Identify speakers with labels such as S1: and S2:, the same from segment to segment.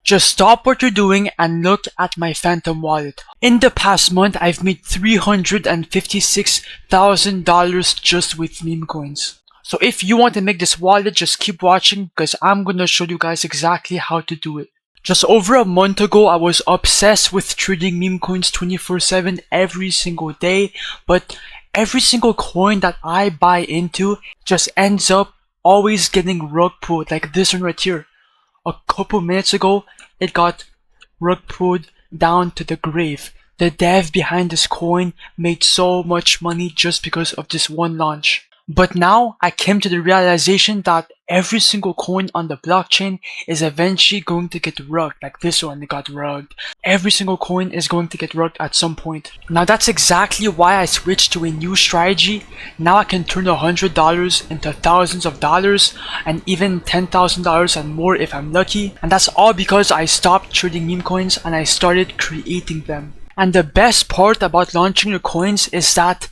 S1: Just stop what you're doing and look at my Phantom wallet. In the past month, I've made $356,000 just with meme coins. So if you want to make this wallet, just keep watching because I'm gonna show you guys exactly how to do it. Just over a month ago, I was obsessed with trading meme coins 24/7 every single day, but every single coin that I buy into just ends up always getting rug pulled, like this one right here. A couple minutes ago, it got rug pulled down to the grave. The dev behind this coin made so much money just because of this one launch. But now I came to the realization that every single coin on the blockchain is eventually going to get rugged, like this one, it got rugged. Every single coin is going to get rugged at some point. Now that's exactly why I switched to a new strategy. Now I can turn $100 into thousands of dollars and even $10,000 and more if I'm lucky. And that's all because I stopped trading meme coins and I started creating them. And the best part about launching your coins is that,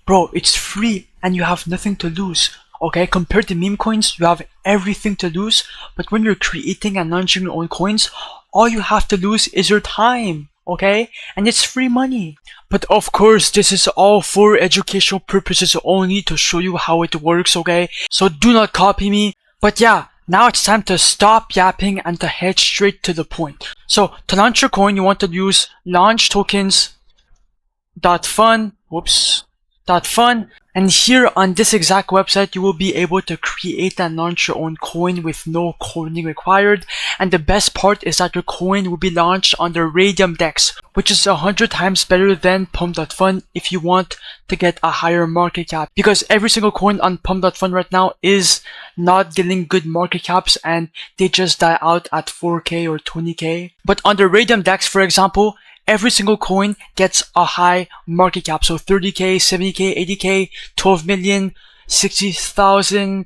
S1: bro, it's free and you have nothing to lose. Okay, compared to meme coins, you have everything to lose, but when you're creating and launching your own coins, all you have to lose is your time, okay? And it's free money. But of course, this is all for educational purposes only to show you how it works, okay? So do not copy me. But yeah, now it's time to stop yapping and to head straight to the point. So to launch your coin, you want to use launch tokenfast.fun. And here on this exact website, you will be able to create and launch your own coin with no coding required. And the best part is that your coin will be launched on the Raydium DEX, which is 100 times better than Pump.Fun if you want to get a higher market cap. Because every single coin on Pump.Fun right now is not getting good market caps and they just die out at 4K or 20K. But on the Raydium DEX, for example, every single coin gets a high market cap. So 30K, 70K, 80K, 12 million, 60,000,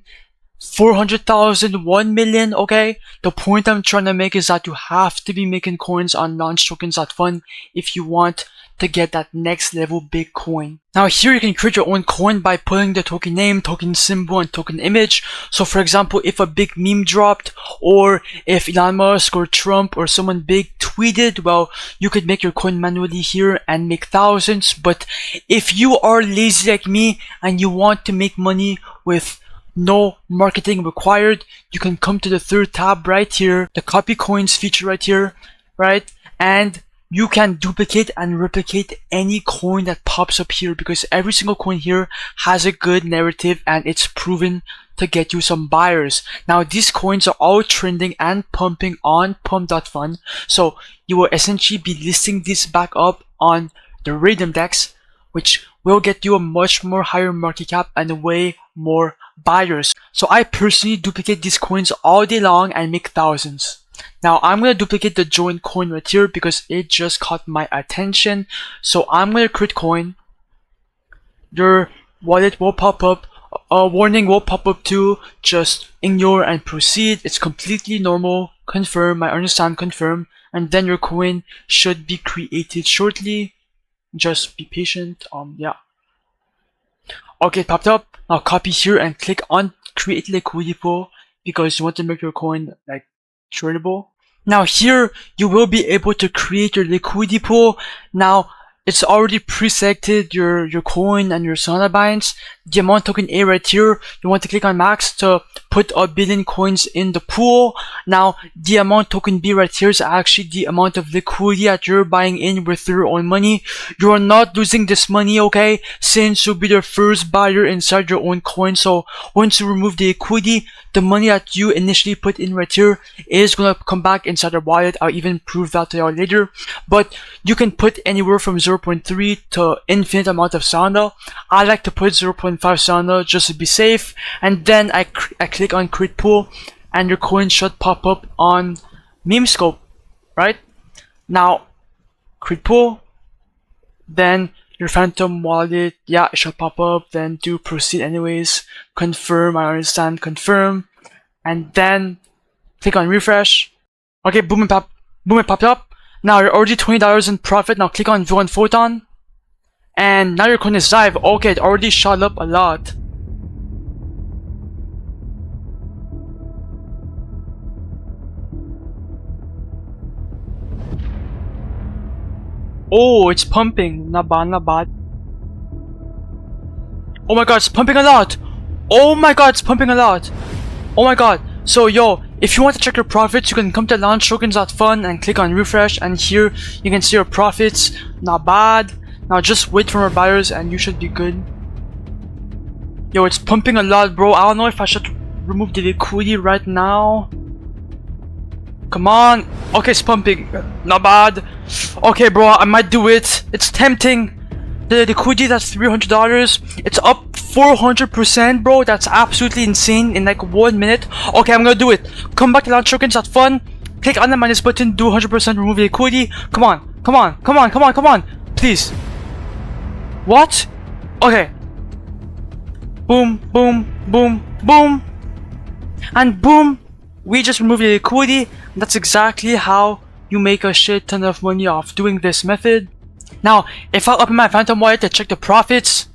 S1: 400,000, 1 million, okay? The point I'm trying to make is that you have to be making coins on launchtokens.fun if you want to get that next level big coin. Now here you can create your own coin by putting the token name, token symbol, and token image. So for example, if a big meme dropped, or if Elon Musk or Trump or someone big tweeted, well, you could make your coin manually here and make thousands. But if you are lazy like me and you want to make money with no marketing required, you can come to the third tab right here, the copy coins feature right here, right? And you can duplicate and replicate any coin that pops up here because every single coin here has a good narrative and it's proven to get you some buyers. Now these coins are all trending and pumping on Pump.Fun, so you will essentially be listing this back up on the Raydium DEX, which will get you a much more higher market cap and way more buyers. So I personally duplicate these coins all day long and make thousands. Now I'm going to duplicate the join coin right here because it just caught my attention. So I'm going to create coin. Your wallet will pop up. A warning will pop up too. Just ignore and proceed. It's completely normal. Confirm. I understand. Confirm. And then your coin should be created shortly. Just be patient. Yeah. Okay, it popped up. Now copy here and click on create liquidity pool because you want to make your coin like tradable. Now here you will be able to create your liquidity pool. Now it's already pre-selected your coin and your Solana balance. The amount token A right here, you want to click on max to put 1 billion coins in the pool. Now the amount token B right here is actually the amount of liquidity that you're buying in with your own money. You are not losing this money, okay, since you'll be the first buyer inside your own coin. So once you remove the liquidity, the money that you initially put in right here is gonna come back inside the wallet. I'll even prove that to y'all later. But you can put anywhere from 0.3 to infinite amount of Solana. I like to put 0.5 Solana just to be safe. And then I click on create pool and your coin should pop up on Memescope, right? Now create pool, then your Phantom wallet, yeah, it should pop up. Then do proceed anyways, confirm, I understand, confirm, and then click on refresh. Okay, boom, it popped up. Now you're already $20 in profit. Now click on view on Photon, and now your coin is live. Okay, it already shot up a lot. Oh, it's pumping. Not bad, not bad. Oh my god, it's pumping a lot. Oh my god, it's pumping a lot. Oh my god. So yo, if you want to check your profits, you can come to launchtokens.fun and click on refresh, and here you can see your profits. Not bad. Now just wait for more buyers and you should be good. Yo, it's pumping a lot, bro. I don't know if I should remove the liquidity right now. Come on. Okay, it's pumping. Not bad. Okay, bro, I might do it. It's tempting. The liquidity, that's $300. It's up 400%, bro. That's absolutely insane in like 1 minute. Okay, I'm gonna do it. Come back to launchtokens.fun. Click on the minus button. Do 100% remove the liquidity. Come on. Come on. Come on. Come on. Come on. Please. What? Okay. Boom. Boom. Boom. Boom. And boom. We just removed the liquidity. That's exactly how you make a shit ton of money off doing this method. Now, if I open my Phantom wallet to check the profits,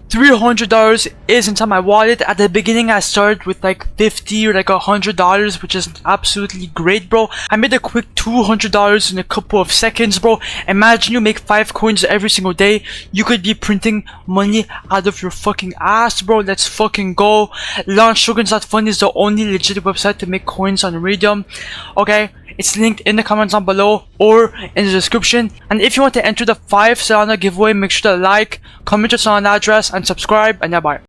S1: $300 is inside my wallet. At the beginning, I started with like $50 or like $100, which is absolutely great, bro. I made a quick $200 in a couple of seconds, bro. Imagine you make 5 coins every single day. You could be printing money out of your fucking ass, bro. Let's fucking go. LaunchTokens.fun is the only legit website to make coins on Raydium. Okay, it's linked in the comments down below or in the description. And if you want to enter the 5 Solana giveaway, make sure to like, comment your Solana address, and subscribe, and yeah, bye.